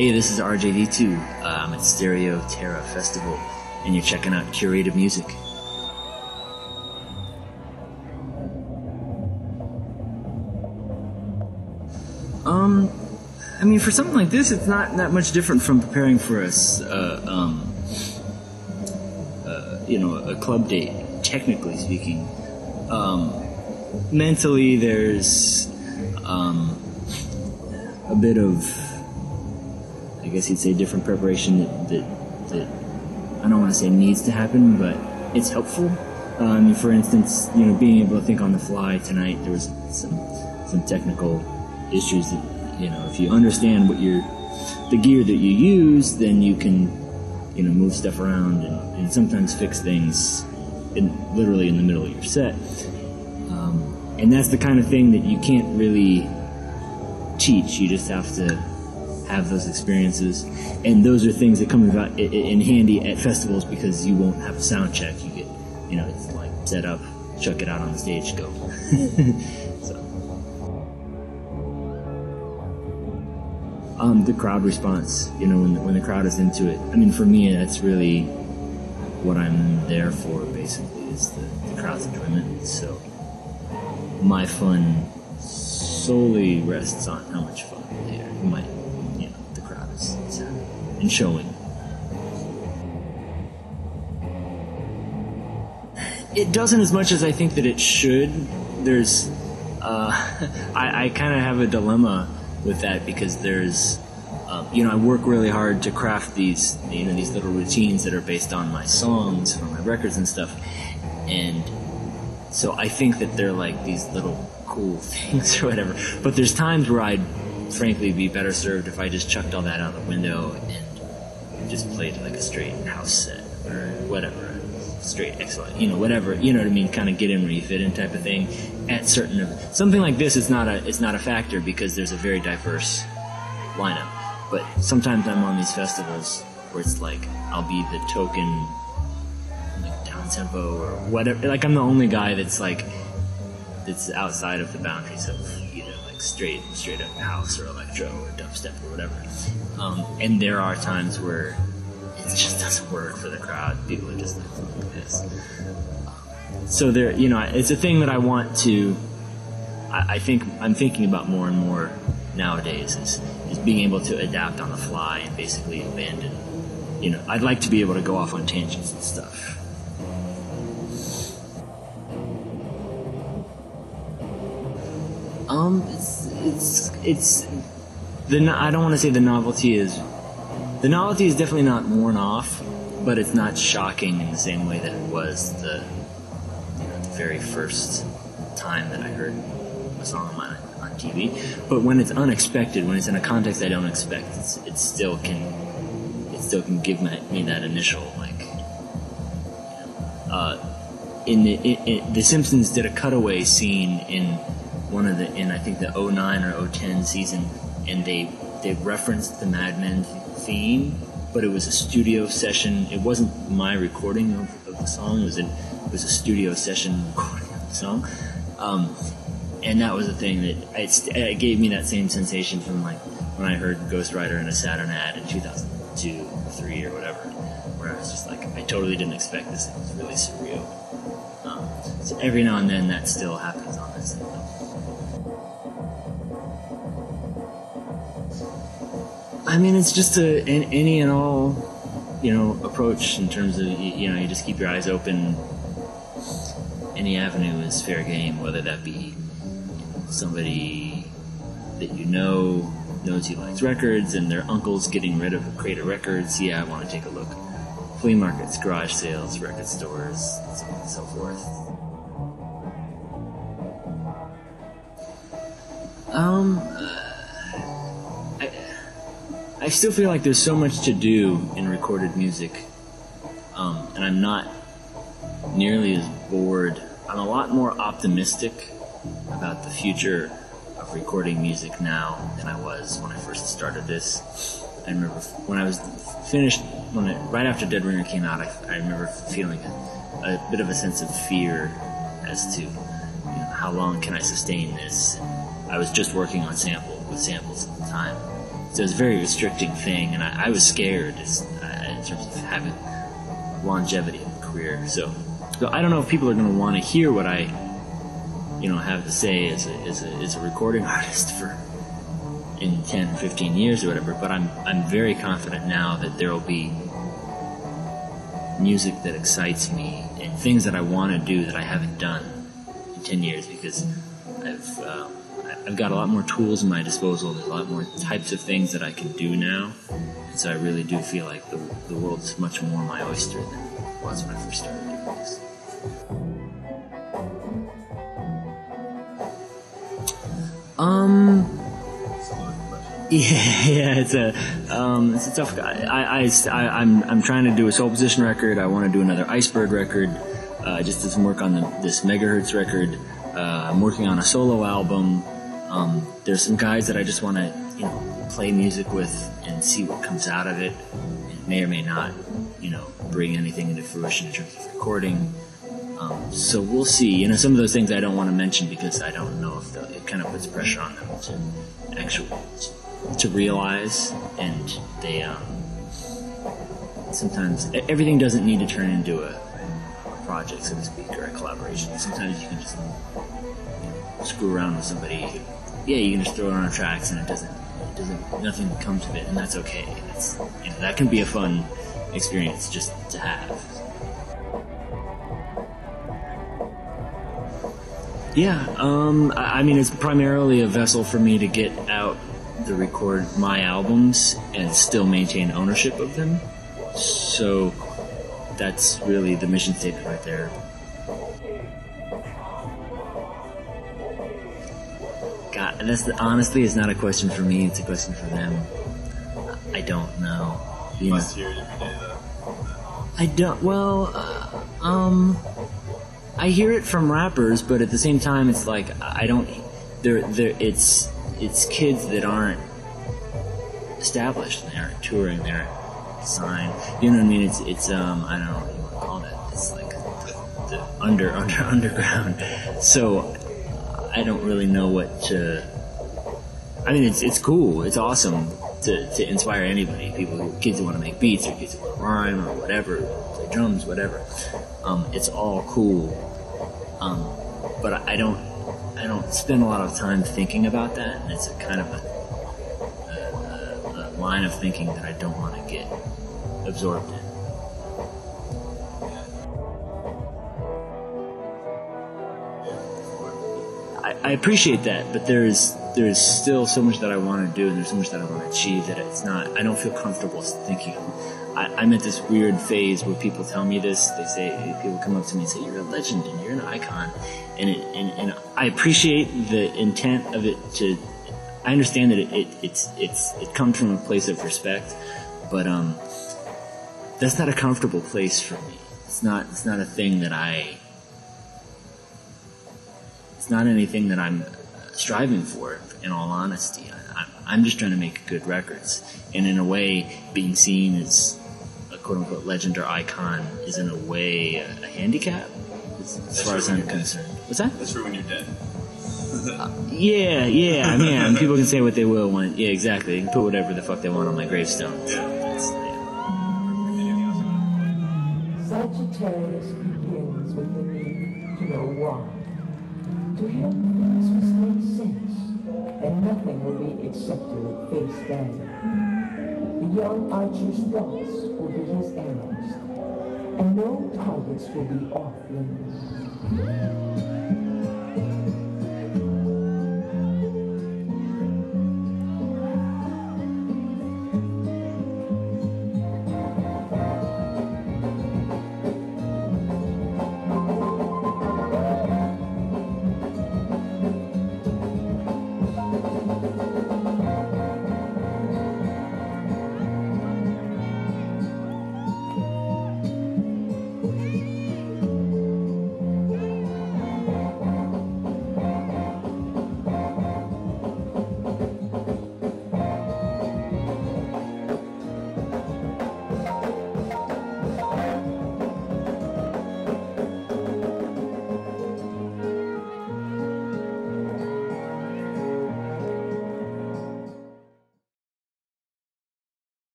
Hey, this is RJD2. I'm at Stereo Terra Festival, and you're checking out Curated music. I mean, for something like this, it's not that much different from preparing for a club date, technically speaking. Mentally, there's a bit of, I guess you'd say, different preparation that I don't want to say needs to happen, but it's helpful. For instance, being able to think on the fly tonight, there was some technical issues that, if you understand the gear that you use, then you can, move stuff around and sometimes fix things literally in the middle of your set. And that's the kind of thing that you can't really teach. You just have to have those experiences, and those are things that come about in handy at festivals because you won't have a sound check. You get, it's like set up, chuck it out on the stage, go. The crowd response, when the crowd is into it. I mean, for me, that's really what I'm there for, basically, is the crowd's enjoyment. So my fun solely rests on how much fun the crowd is having and showing. It doesn't as much as I think that it should. There's, I kind of have a dilemma with that because there's, I work really hard to craft these little routines that are based on my songs from my records and stuff, and so I think that they're like these little cool things or whatever. But there's times where I'd frankly be better served if I just chucked all that out the window and just played like a straight house set or whatever, straight excellent, whatever, what I mean, kind of get in where you fit in type of thing. At something like this, it's not a factor because there's a very diverse lineup. But sometimes I'm on these festivals where it's like I'll be the token down tempo or whatever. Like I'm the only guy that's outside of the boundaries of either like straight up house or electro or dubstep or whatever. And there are times where it just doesn't work for the crowd. People are just like this. So there, it's a thing that I want to. I think I'm thinking about more and more nowadays is being able to adapt on the fly and basically abandon. I'd like to be able to go off on tangents and stuff. I don't want to say the novelty is definitely not worn off, but it's not shocking in the same way that it was the very first time that I heard a song of mine on TV. But when it's unexpected, when it's in a context I don't expect, it still can give me that initial The Simpsons did a cutaway scene in I think the 09 or 010 season, and they referenced the Mad Men theme, but it was a studio session. It wasn't my recording of the song. It was a studio session recording of the song. And that was the thing that it gave me that same sensation from when I heard Ghost Rider in a Saturn ad in 2002 or 3 or whatever, where I was just like, I totally didn't expect this. It was really surreal. So every now and then that still happens on this thing. I mean, it's just any and all, approach in terms of, you just keep your eyes open. Any avenue is fair game, whether that be somebody that knows he likes records and their uncle's getting rid of Curated records. Yeah, I want to take a look. Flea markets, garage sales, record stores, so on and so forth. I still feel like there's so much to do in recorded music, and I'm not nearly as bored. I'm a lot more optimistic about the future of recording music now than I was when I first started this. I remember when I was finished, right after Dead Ringer came out, I remember feeling a bit of a sense of fear as to how long can I sustain this. I was just working on samples at the time, So it's a very restricting thing, and I was scared in terms of having longevity in a career. So I don't know if people are going to want to hear what I, have to say as a recording artist for in 10, 15 years or whatever. But I'm very confident now that there will be music that excites me and things that I want to do that I haven't done in 10 years, because I've got a lot more tools at my disposal. There's a lot more types of things that I can do now. And so I really do feel like the world is much more my oyster than it was when I first started doing this. Yeah, it's a tough guy. I'm trying to do a soul position record. I want to do another Iceberg record. Just did some work on this Megahertz record. I'm working on a solo album. There's some guys that I just want to, play music with and see what comes out of it. It may or may not, bring anything into fruition in terms of recording. So we'll see. Some of those things I don't want to mention because I don't know if it kind of puts pressure on them to realize, and they sometimes everything doesn't need to turn into a project, so to speak, or a collaboration. Sometimes you can just screw around with somebody. Yeah, you can just throw it on tracks, and nothing comes of it, and that's okay. That can be a fun experience just to have. Yeah, it's primarily a vessel for me to get out to record my albums and still maintain ownership of them. So that's really the mission statement right there. God, honestly, it's not a question for me, it's a question for them. I don't know. You must hear it every day, though. I don't, I hear it from rappers, but at the same time, it's like, it's kids that aren't established, and they aren't touring, they aren't signed. You know what I mean? It's I don't know what you want to call that. It's like the underground. So I don't really know what to. It's cool. It's awesome to inspire anybody. Kids who want to make beats, or kids who want to rhyme, or whatever, play drums, whatever. It's all cool. But I don't spend a lot of time thinking about that, and it's a kind of a line of thinking that I don't want to get absorbed in. I appreciate that, but there's still so much that I want to do, and there's so much that I want to achieve that I don't feel comfortable thinking. I'm at this weird phase where people tell me this. People come up to me and say, "You're a legend and you're an icon," and I appreciate the intent of it. I understand that it comes from a place of respect, but that's not a comfortable place for me. It's not a thing that It's not anything that I'm striving for. In all honesty, I'm just trying to make good records, and in a way, being seen as a quote-unquote legend or icon is in a way a handicap, as far as I'm concerned. What's that? That's for when you're dead. Yeah, man. People can say what they will. Yeah, exactly. They can put whatever the fuck they want on my gravestone. Sagittarius begins with the need to know why. To him, things must make sense, and nothing will be accepted at face value. The young archer's thoughts will be his arrows, and no targets will be off limits.